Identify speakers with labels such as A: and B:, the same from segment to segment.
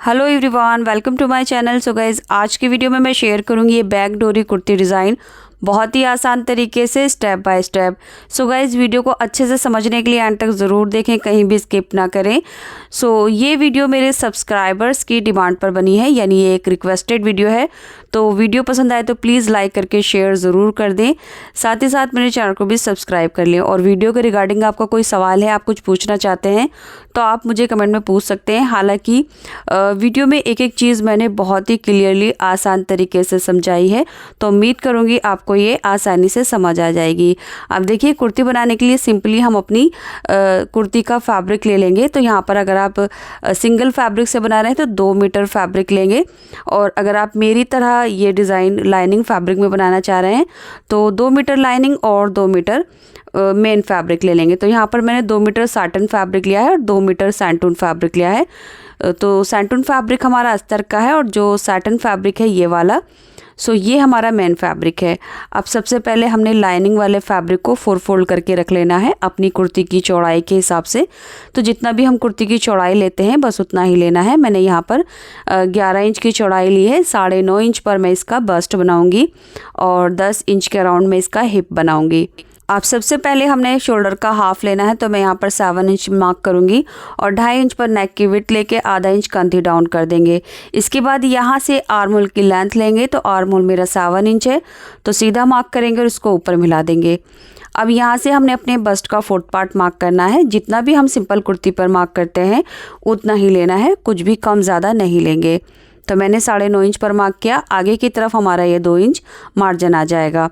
A: Hello everyone, welcome to my channel. So guys, आज की video में मैं शेयर करूंगी ये बैक डोरी कुर्ती डिज़ाइन बहुत ही आसान तरीके से step by step. So guys, video को अच्छे से समझने के लिए एंड तक ज़रूर देखें, कहीं भी स्किप ना करें। सो ये वीडियो मेरे सब्सक्राइबर्स की डिमांड पर बनी है, यानी ये एक रिक्वेस्टेड वीडियो है। तो वीडियो पसंद आए तो प्लीज़ लाइक करके शेयर ज़रूर कर दें, साथ ही साथ मेरे चैनल को भी सब्सक्राइब कर लें। और वीडियो के रिगार्डिंग आपका कोई सवाल है, आप कुछ पूछना चाहते हैं तो आप मुझे कमेंट में पूछ सकते हैं। हालांकि वीडियो में एक एक चीज़ मैंने बहुत ही क्लियरली आसान तरीके से समझाई है, तो उम्मीद करूँगी आपको ये आसानी से समझ आ जाएगी। अब देखिए, कुर्ती बनाने के लिए सिंपली हम अपनी कुर्ती का फैब्रिक ले लेंगे। तो यहाँ पर अगर आप सिंगल फैब्रिक से बना रहे हैं तो 2 मीटर फैब्रिक लेंगे, और अगर आप मेरी तरह ये डिज़ाइन लाइनिंग फैब्रिक में बनाना चाह रहे हैं तो 2 मीटर लाइनिंग और 2 मीटर मेन फैब्रिक ले लेंगे। तो यहाँ पर मैंने 2 मीटर साटन फैब्रिक लिया है और 2 मीटर सैंटून फैब्रिक लिया है। तो सैंटून फैब्रिक हमारा अस्तर का है और जो साटन फैब्रिक है ये वाला, सो ये हमारा मेन फैब्रिक है। अब सबसे पहले हमने लाइनिंग वाले फैब्रिक को 4 फोल्ड करके रख लेना है अपनी कुर्ती की चौड़ाई के हिसाब से। तो जितना भी हम कुर्ती की चौड़ाई लेते हैं बस उतना ही लेना है। मैंने यहाँ पर 11 इंच की चौड़ाई ली है। 9.5 इंच पर मैं इसका बस्ट बनाऊँगी और 10 इंच के अराउंड में इसका हिप बनाऊँगी। अब सबसे पहले हमने शोल्डर का हाफ लेना है, तो मैं यहाँ पर 7 इंच मार्क करूँगी और 2.5 इंच पर नेक की विड्थ लेके आधा इंच कंधी डाउन कर देंगे। इसके बाद यहाँ से आर्म होल की लेंथ लेंगे, तो आर्म होल मेरा 7 इंच है, तो सीधा मार्क करेंगे और इसको ऊपर मिला देंगे। अब यहाँ से हमने अपने बस्ट का 4th पार्ट मार्क करना है। जितना भी हम सिंपल कुर्ती पर मार्क करते हैं उतना ही लेना है, कुछ भी कम ज़्यादा नहीं लेंगे। तो मैंने 9.5 इंच पर मार्क किया। आगे की तरफ हमारा ये 2 इंच मार्जिन आ जाएगा।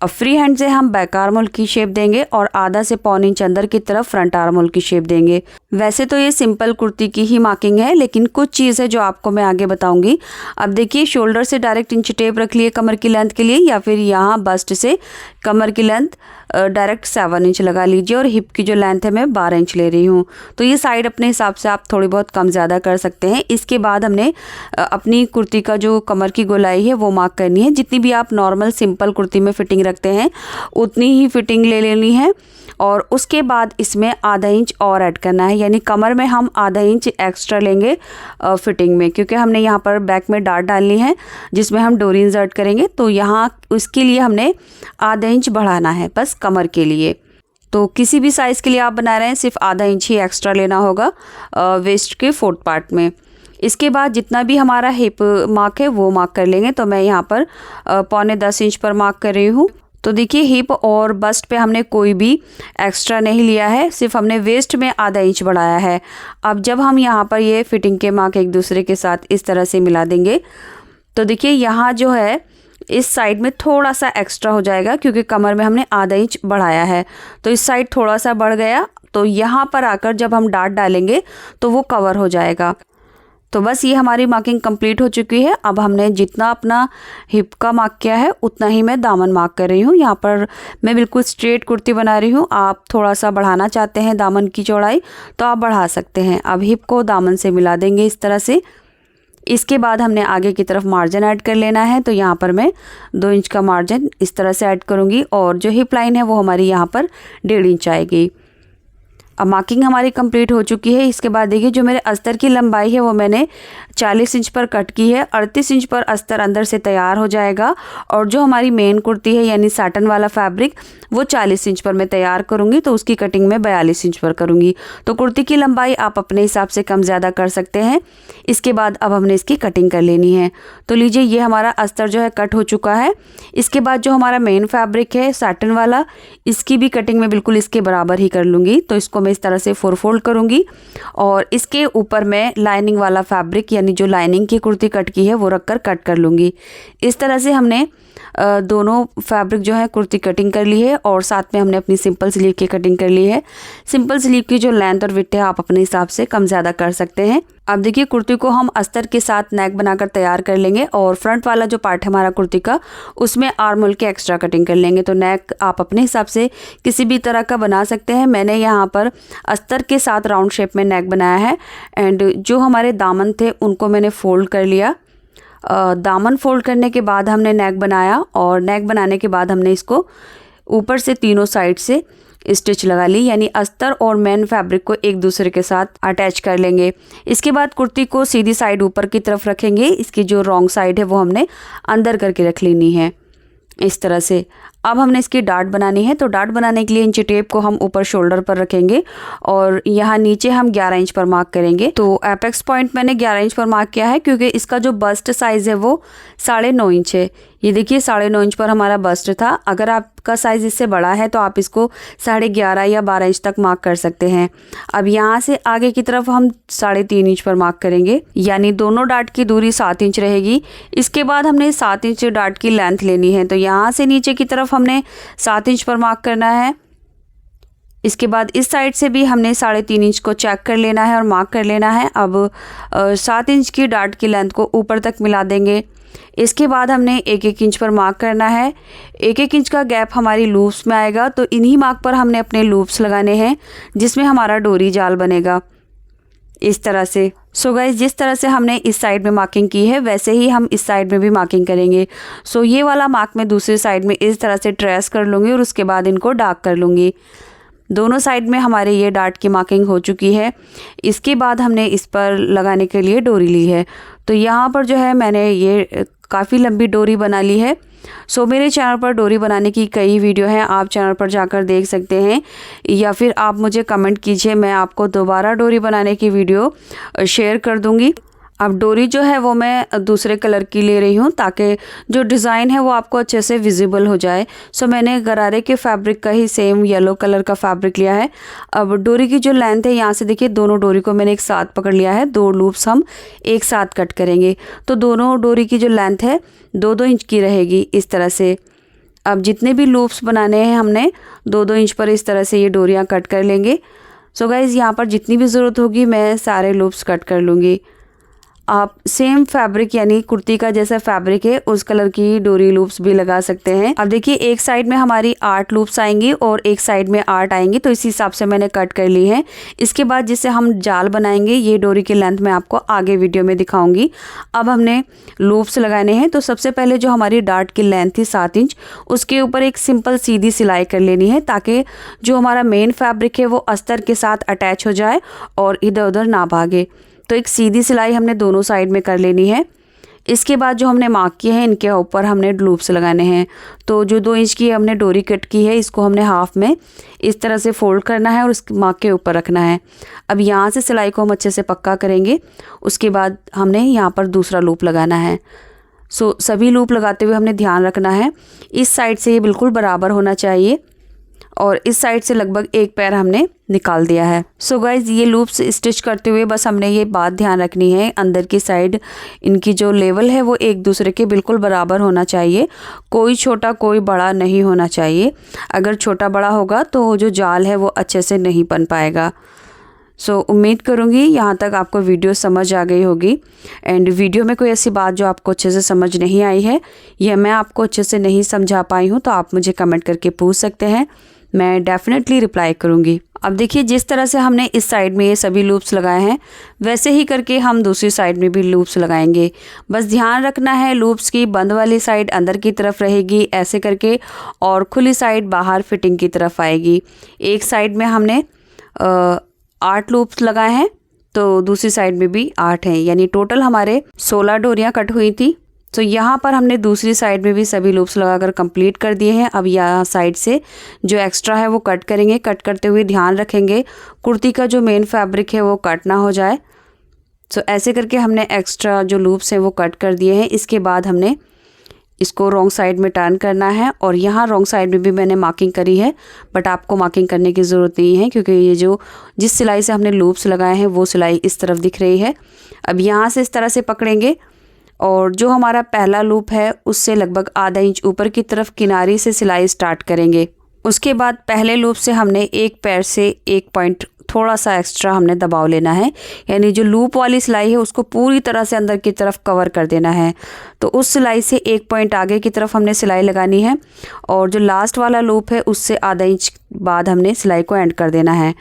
A: अब फ्री हैंड से हम बैक आर्म होल की शेप देंगे और आधा से 1.25 इंच अंदर की तरफ फ्रंट आर्म होल की शेप देंगे। वैसे तो ये सिंपल कुर्ती की ही मार्किंग है, लेकिन कुछ चीज़ है जो आपको मैं आगे बताऊंगी। अब देखिए, शोल्डर से डायरेक्ट इंच टेप रख लिए कमर की लेंथ के लिए, या फिर यहाँ बस्ट से कमर की लेंथ डायरेक्ट 7 इंच लगा लीजिए और हिप की जो लेंथ है मैं 12 इंच ले रही हूँ। तो ये साइड अपने हिसाब से आप थोड़ी बहुत कम ज़्यादा कर सकते हैं। इसके बाद हमने अपनी कुर्ती का जो कमर की गोलाई है वो मार्क करनी है। जितनी भी आप नॉर्मल सिंपल कुर्ती में फिटिंग रखते हैं उतनी ही फिटिंग ले लेनी है, और उसके बाद इसमें आधा इंच और ऐड करना है, यानी कमर में हम आधा इंच एक्स्ट्रा लेंगे फिटिंग में, क्योंकि हमने यहाँ पर बैक में डार्ट डालनी है जिसमें हम डोरी इंसर्ट करेंगे। तो यहाँ उसके लिए हमने आधा इंच बढ़ाना है बस कमर के लिए। तो किसी भी साइज़ के लिए आप बना रहे हैं सिर्फ आधा इंच ही एक्स्ट्रा लेना होगा वेस्ट के 4th पार्ट में। इसके बाद जितना भी हमारा हिप मार्क है वो मार्क कर लेंगे। तो मैं यहाँ पर 9.25 इंच पर मार्क कर रही हूँ। तो देखिए, हिप और बस्ट पे हमने कोई भी एक्स्ट्रा नहीं लिया है, सिर्फ हमने वेस्ट में आधा इंच बढ़ाया है। अब जब हम यहाँ पर ये फिटिंग के मार्क एक दूसरे के साथ इस तरह से मिला देंगे, तो देखिए यहाँ जो है इस साइड में थोड़ा सा एक्स्ट्रा हो जाएगा, क्योंकि कमर में हमने आधा इंच बढ़ाया है। तो इस साइड थोड़ा सा बढ़ गया, तो यहाँ पर आकर जब हम डार्ट डालेंगे तो वो कवर हो जाएगा। तो बस ये हमारी मार्किंग कंप्लीट हो चुकी है। अब हमने जितना अपना हिप का मार्क किया है उतना ही मैं दामन मार्क कर रही हूँ। यहाँ पर मैं बिल्कुल स्ट्रेट कुर्ती बना रही हूँ। आप थोड़ा सा बढ़ाना चाहते हैं दामन की चौड़ाई तो आप बढ़ा सकते हैं। अब हिप को दामन से मिला देंगे इस तरह से। इसके बाद हमने आगे की तरफ मार्जिन ऐड कर लेना है। तो यहाँ पर मैं 2 इंच का मार्जिन इस तरह से ऐड करूँगी, और जो हिप लाइन है वो हमारी यहाँ पर 1.5 इंच आएगी। अब मार्किंग हमारी कंप्लीट हो चुकी है। इसके बाद देखिए, जो मेरे अस्तर की लंबाई है वो मैंने 40 इंच पर कट की है। 38 इंच पर अस्तर अंदर से तैयार हो जाएगा, और जो हमारी मेन कुर्ती है यानी साटन वाला फैब्रिक वो 40 इंच पर मैं तैयार करूँगी, तो उसकी कटिंग मैं 42 इंच पर करूँगी। तो कुर्ती की लंबाई आप अपने हिसाब से कम ज़्यादा कर सकते हैं। इसके बाद अब हमने इसकी कटिंग कर लेनी है। तो लीजिए, ये हमारा अस्तर जो है कट हो चुका है। इसके बाद जो हमारा मेन फैब्रिक है साटन वाला, इसकी भी कटिंग मैं बिल्कुल इसके बराबर ही कर लूँगी। तो इसको मैं इस तरह से 4 फोल्ड करूँगी, और इसके ऊपर मैं लाइनिंग वाला फैब्रिक यानी जो लाइनिंग की कुर्ती कट की है वो रखकर कट कर लूँगी। इस तरह से हमने दोनों फैब्रिक जो है कुर्ती कटिंग कर ली है, और साथ में हमने अपनी सिंपल स्लीव की कटिंग कर ली है। सिंपल स्लीव की जो लेंथ और विड्थ है आप अपने हिसाब से कम ज़्यादा कर सकते हैं। अब देखिए, कुर्ती को हम अस्तर के साथ नेक बनाकर तैयार कर लेंगे, और फ्रंट वाला जो पार्ट है हमारा कुर्ती का उसमें आर्म होल के एक्स्ट्रा कटिंग कर लेंगे। तो नेक आप अपने हिसाब से किसी भी तरह का बना सकते हैं। मैंने यहाँ पर अस्तर के साथ राउंड शेप में नेक बनाया है, एंड जो हमारे दामन थे उनको मैंने फोल्ड कर लिया। दामन फोल्ड करने के बाद हमने नेक बनाया, और नेक बनाने के बाद हमने इसको ऊपर से तीनों साइड से स्टिच लगा ली, यानी अस्तर और मेन फैब्रिक को एक दूसरे के साथ अटैच कर लेंगे। इसके बाद कुर्ती को सीधी साइड ऊपर की तरफ रखेंगे। इसकी जो रॉन्ग साइड है वो हमने अंदर करके रख लेनी है इस तरह से। अब हमने इसकी डाट बनानी है, तो डाट बनाने के लिए इंची टेप को हम ऊपर शोल्डर पर रखेंगे और यहाँ नीचे हम 11 इंच पर मार्क करेंगे। तो एपेक्स पॉइंट मैंने 11 इंच पर मार्क किया है क्योंकि इसका जो बस्ट साइज़ है वो 9.5 इंच है। ये देखिए 9.5 इंच पर हमारा बस्ट था। अगर आपका साइज़ इससे बड़ा है तो आप इसको 11.5 या 12 इंच तक मार्क कर सकते हैं। अब यहाँ से आगे की तरफ हम 3.5 इंच पर मार्क करेंगे, यानी दोनों डाट की दूरी 7 इंच रहेगी। इसके बाद हमने 7 इंच डाट की लेंथ लेनी है, तो यहाँ से नीचे की तरफ हमने 7 इंच पर मार्क करना है। इसके बाद इस साइड से भी हमने 3.5 इंच को चेक कर लेना है और मार्क कर लेना है। अब 7 इंच की डाट की लेंथ को ऊपर तक मिला देंगे। इसके बाद हमने 1-1 इंच पर मार्क करना है। 1-1 इंच का गैप हमारी लूप्स में आएगा, तो इन्हीं मार्क पर हमने अपने लूप्स लगाने हैं जिसमें हमारा डोरी जाल बनेगा इस तरह से। सो गाइस, जिस तरह से हमने इस साइड में मार्किंग की है वैसे ही हम इस साइड में भी मार्किंग करेंगे। सो ये वाला मार्क मैं दूसरी साइड में इस तरह से ट्रेस कर लूँगी और उसके बाद इनको डार्क कर लूँगी। दोनों साइड में हमारे ये डाट की मार्किंग हो चुकी है। इसके बाद हमने इस पर लगाने के लिए डोरी ली है। तो यहाँ पर जो है मैंने ये काफ़ी लंबी डोरी बना ली है। सो मेरे चैनल पर डोरी बनाने की कई वीडियो हैं, आप चैनल पर जाकर देख सकते हैं, या फिर आप मुझे कमेंट कीजिए, मैं आपको दोबारा डोरी बनाने की वीडियो शेयर कर दूँगी। अब डोरी जो है वो मैं दूसरे कलर की ले रही हूँ ताकि जो डिज़ाइन है वो आपको अच्छे से विजिबल हो जाए। सो मैंने गरारे के फैब्रिक का ही सेम येलो कलर का फैब्रिक लिया है। अब डोरी की जो लेंथ है, यहाँ से देखिए दोनों डोरी को मैंने एक साथ पकड़ लिया है। 2 लूप्स हम एक साथ कट करेंगे, तो दोनों डोरी की जो लेंथ है 2-2 इंच की रहेगी इस तरह से। अब जितने भी लूप्स बनाने हैं हमने 2-2 इंच पर इस तरह से ये डोरियाँ कट कर लेंगे। सो गाइज़, यहाँ पर जितनी भी ज़रूरत होगी मैं सारे लूप्स कट कर लूँगी। आप सेम फैब्रिक यानी कुर्ती का जैसा फैब्रिक है उस कलर की डोरी लूप्स भी लगा सकते हैं। अब देखिए एक साइड में हमारी 8 लूप्स आएंगी और एक साइड में 8 आएंगी, तो इसी हिसाब से मैंने कट कर ली है। इसके बाद जिससे हम जाल बनाएंगे ये डोरी की लेंथ मैं आपको आगे वीडियो में दिखाऊंगी। अब हमने लूप्स लगाने हैं, तो सबसे पहले जो हमारी डाट की लेंथ थी 7 इंच, उसके ऊपर एक सिंपल सीधी सिलाई कर लेनी है ताकि जो हमारा मेन फैब्रिक है वो अस्तर के साथ अटैच हो जाए और इधर उधर ना भागे। तो एक सीधी सिलाई हमने दोनों साइड में कर लेनी है। इसके बाद जो हमने मार्क किए हैं इनके ऊपर हमने लूप्स लगाने हैं। तो जो 2 इंच की हमने डोरी कट की है इसको हमने हाफ में इस तरह से फोल्ड करना है और उस मार्क के ऊपर रखना है। अब यहाँ से सिलाई को हम अच्छे से पक्का करेंगे। उसके बाद हमने यहाँ पर दूसरा लूप लगाना है। सो सभी लूप लगाते हुए हमने ध्यान रखना है इस साइड से ये बिल्कुल बराबर होना चाहिए और इस साइड से लगभग एक पैर हमने निकाल दिया है। सो गाइज, ये लूप्स स्टिच करते हुए बस हमने ये बात ध्यान रखनी है, अंदर की साइड इनकी जो लेवल है वो एक दूसरे के बिल्कुल बराबर होना चाहिए। कोई छोटा कोई बड़ा नहीं होना चाहिए। अगर छोटा बड़ा होगा तो जो जाल है वो अच्छे से नहीं बन पाएगा। सो उम्मीद करूँगी यहाँ तक आपको वीडियो समझ आ गई होगी। एंड वीडियो में कोई ऐसी बात जो आपको अच्छे से समझ नहीं आई है या मैं आपको अच्छे से नहीं समझा पाई हूँ तो आप मुझे कमेंट करके पूछ सकते हैं, मैं डेफिनेटली रिप्लाई करूँगी। अब देखिए जिस तरह से हमने इस साइड में ये सभी लूप्स लगाए हैं वैसे ही करके हम दूसरी साइड में भी लूप्स लगाएंगे। बस ध्यान रखना है लूप्स की बंद वाली साइड अंदर की तरफ रहेगी ऐसे करके और खुली साइड बाहर फिटिंग की तरफ आएगी। एक साइड में हमने 8 लूप्स लगाए हैं तो दूसरी साइड में भी 8 हैं, यानी टोटल हमारे 16 डोरियाँ कट हुई थी। तो यहाँ पर हमने दूसरी साइड में भी सभी लूप्स लगाकर कंप्लीट कर दिए हैं। अब यहाँ साइड से जो एक्स्ट्रा है वो कट करेंगे। कट करते हुए ध्यान रखेंगे कुर्ती का जो मेन फैब्रिक है वो कट ना हो जाए। तो ऐसे करके हमने एक्स्ट्रा जो लूप्स हैं वो कट कर दिए हैं। इसके बाद हमने इसको रॉन्ग साइड में टर्न करना है और यहाँ रॉन्ग साइड में भी मैंने मार्किंग करी है, बट आपको मार्किंग करने की ज़रूरत नहीं है क्योंकि ये जो जिस सिलाई से हमने लूप्स लगाए हैं वो सिलाई इस तरफ दिख रही है। अब यहाँ से इस तरह से पकड़ेंगे और जो हमारा पहला लूप है उससे लगभग आधा इंच ऊपर की तरफ किनारी से सिलाई स्टार्ट करेंगे। उसके बाद पहले लूप से हमने एक पैर से एक पॉइंट थोड़ा सा एक्स्ट्रा हमने दबाव लेना है, यानी जो लूप वाली सिलाई है उसको पूरी तरह से अंदर की तरफ कवर कर देना है। तो उस सिलाई से एक पॉइंट आगे की तरफ हमने सिलाई लगानी है और जो लास्ट वाला लूप है उससे आधा इंच बाद हमने सिलाई को एंड कर देना है।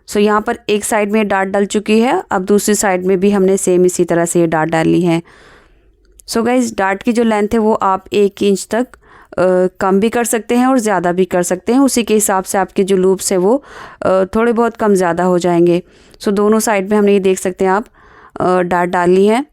A: सो यहाँ पर एक साइड में डाट डल चुकी है, अब दूसरी साइड में भी हमने सेम इसी तरह से ये डाट डाली है। सो गाइज, डाट की जो लेंथ है वो आप 1 इंच तक कम भी कर सकते हैं और ज़्यादा भी कर सकते हैं। उसी के हिसाब से आपके जो लूप्स है वो थोड़े बहुत कम ज़्यादा हो जाएंगे। सो दोनों साइड में हमने ये देख सकते हैं आप डाट डाल ली है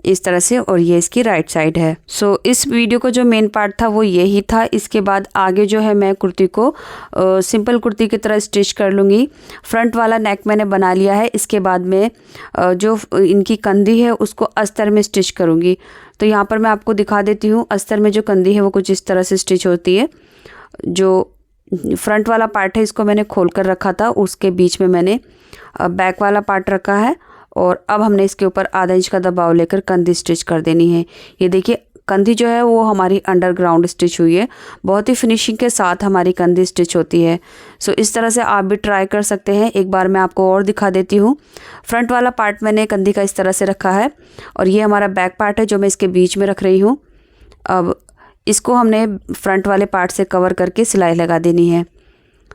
A: इस तरह से, और ये इसकी राइट साइड है। सो इस वीडियो का जो मेन पार्ट था वो यही था। इसके बाद आगे जो है मैं कुर्ती को सिंपल कुर्ती की तरह स्टिच कर लूँगी। फ्रंट वाला नेक मैंने बना लिया है। इसके बाद में जो इनकी कंधी है उसको अस्तर में स्टिच करूँगी। तो यहाँ पर मैं आपको दिखा देती हूँ। अस्तर में जो कंधी है वो कुछ इस तरह से स्टिच होती है। जो फ्रंट वाला पार्ट है इसको मैंने खोल कर रखा था, उसके बीच में मैंने बैक वाला पार्ट रखा है, और अब हमने इसके ऊपर आधा इंच का दबाव लेकर कंधी स्टिच कर देनी है। ये देखिए कंधी जो है वो हमारी अंडरग्राउंड स्टिच हुई है। बहुत ही फिनिशिंग के साथ हमारी कंधी स्टिच होती है। सो इस तरह से आप भी ट्राई कर सकते हैं। एक बार मैं आपको और दिखा देती हूँ। फ्रंट वाला पार्ट मैंने कंधी का इस तरह से रखा है, और ये हमारा बैक पार्ट है जो मैं इसके बीच में रख रही हूँ। अब इसको हमने फ्रंट वाले पार्ट से कवर करके सिलाई लगा देनी है।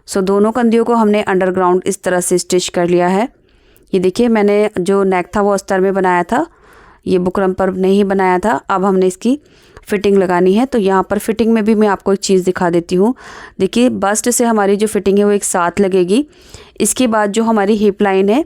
A: सो दोनों कंधियों को हमने अंडरग्राउंड इस तरह से स्टिच कर लिया है। ये देखिए मैंने जो नेक था वो अस्तर में बनाया था, ये बुकरम पर नहीं बनाया था। अब हमने इसकी फ़िटिंग लगानी है। तो यहाँ पर फिटिंग में भी मैं आपको एक चीज़ दिखा देती हूँ। देखिए बस्ट से हमारी जो फिटिंग है वो एक साथ लगेगी। इसके बाद जो हमारी हिप लाइन है,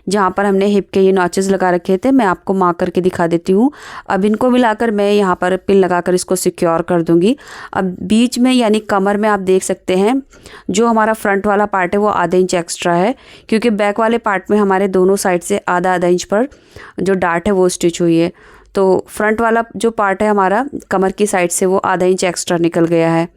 A: जहाँ पर हमने हिप के ये नॉचेस लगा रखे थे, मैं आपको मार्क करके दिखा देती हूँ। अब इनको मिलाकर मैं यहाँ पर पिन लगाकर इसको सिक्योर कर दूँगी। अब बीच में यानी कमर में आप देख सकते हैं जो हमारा फ्रंट वाला पार्ट है वो आधा इंच एक्स्ट्रा है, क्योंकि बैक वाले पार्ट में हमारे दोनों साइड से आधा आधा इंच पर जो डार्ट है वो स्टिच हुई है। तो फ्रंट वाला जो पार्ट है हमारा कमर की साइड से वो आधा इंच एक्स्ट्रा निकल गया है।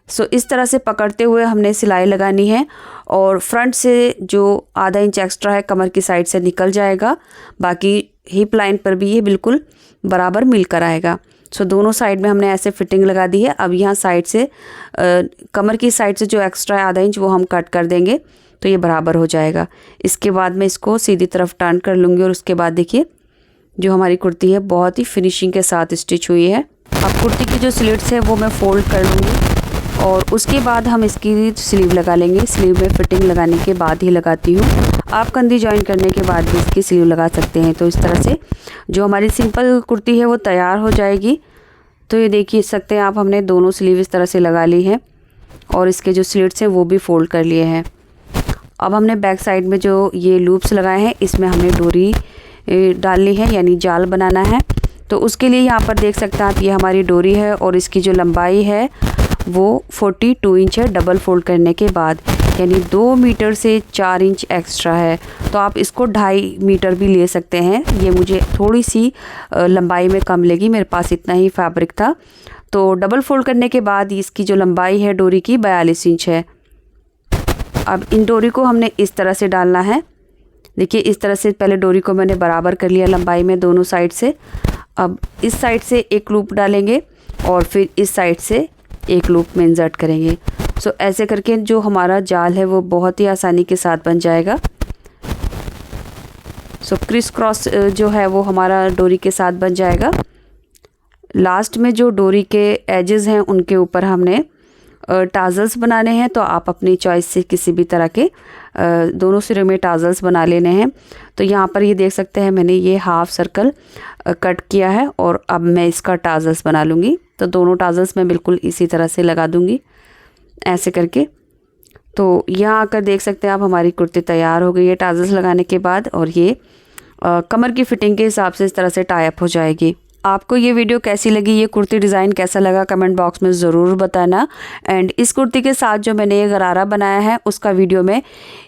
A: सो इस तरह से पकड़ते हुए हमने सिलाई लगानी है, और फ्रंट से जो आधा इंच एक्स्ट्रा है कमर की साइड से निकल जाएगा। बाकी हिप लाइन पर भी ये बिल्कुल बराबर मिलकर आएगा। सो दोनों साइड में हमने ऐसे फिटिंग लगा दी है। अब यहाँ साइड से कमर की साइड से जो एक्स्ट्रा है आधा इंच वो हम कट कर देंगे, तो ये बराबर हो जाएगा। इसके बाद मैं इसको सीधी तरफ टर्न कर लूँगी, और उसके बाद देखिए जो हमारी कुर्ती है बहुत ही फिनिशिंग के साथ स्टिच हुई है। अब कुर्ती की जो स्लिट्स है वो मैं फोल्ड कर लूँगी, और उसके बाद हम इसकी स्लीव लगा लेंगे। स्लीव में फिटिंग लगाने के बाद ही लगाती हूँ। आप कंधी जॉइन करने के बाद भी इसकी स्लीव लगा सकते हैं। तो इस तरह से जो हमारी सिंपल कुर्ती है वो तैयार हो जाएगी। तो ये देखिए सकते हैं आप, हमने दोनों स्लीव इस तरह से लगा ली है, और इसके जो स्लिट्स हैं वो भी फोल्ड कर लिए हैं। अब हमने बैक साइड में जो ये लूप्स लगाए हैं इसमें हमने डोरी डालनी है, यानी जाल बनाना है। तो उसके लिए यहाँ पर देख सकते हैं आप, ये हमारी डोरी है और इसकी जो लंबाई है वो 42 इंच है डबल फोल्ड करने के बाद, यानी 2 मीटर से 4 इंच एक्स्ट्रा है। तो आप इसको 2.5 मीटर भी ले सकते हैं। ये मुझे थोड़ी सी लंबाई में कम लगी, मेरे पास इतना ही फैब्रिक था। तो डबल फोल्ड करने के बाद इसकी जो लंबाई है डोरी की 42 इंच है। अब इन डोरी को हमने इस तरह से डालना है। देखिए इस तरह से पहले डोरी को मैंने बराबर कर लिया लंबाई में दोनों साइड से। अब इस साइड से एक लूप डालेंगे और फिर इस साइड से एक लूप में इंसर्ट करेंगे। सो ऐसे करके जो हमारा जाल है वो बहुत ही आसानी के साथ बन जाएगा। सो क्रिस क्रॉस जो है वो हमारा डोरी के साथ बन जाएगा। लास्ट में जो डोरी के एजेस हैं उनके ऊपर हमने टाजल्स बनाने हैं। तो आप अपनी चॉइस से किसी भी तरह के दोनों सिरे में टाजल्स बना लेने हैं। तो यहाँ पर ये देख सकते हैं मैंने ये हाफ सर्कल कट किया है, और अब मैं इसका टाजल्स बना लूँगी। तो दोनों टाजल्स मैं बिल्कुल इसी तरह से लगा दूँगी ऐसे करके। तो यहाँ आकर देख सकते हैं आप, हमारी कुर्ती तैयार हो गई है टाजल्स लगाने के बाद, और ये कमर की फिटिंग के हिसाब से इस तरह से टाई अप हो जाएगी। आपको ये वीडियो कैसी लगी, ये कुर्ती डिज़ाइन कैसा लगा, कमेंट बॉक्स में ज़रूर बताना। एंड इस कुर्ती के साथ जो मैंने ये गरारा बनाया है उसका वीडियो मैं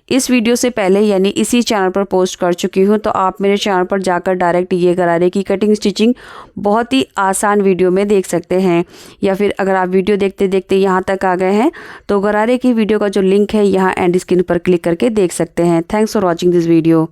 A: इस वीडियो से पहले यानी इसी चैनल पर पोस्ट कर चुकी हूँ। तो आप मेरे चैनल पर जाकर डायरेक्ट ये गरारे की कटिंग स्टिचिंग बहुत ही आसान वीडियो में देख सकते हैं। या फिर अगर आप वीडियो देखते देखते यहाँ तक आ गए हैं तो गरारे की वीडियो का जो लिंक है यहाँ एंड स्क्रीन पर क्लिक करके देख सकते हैं। Thanks for watching this video.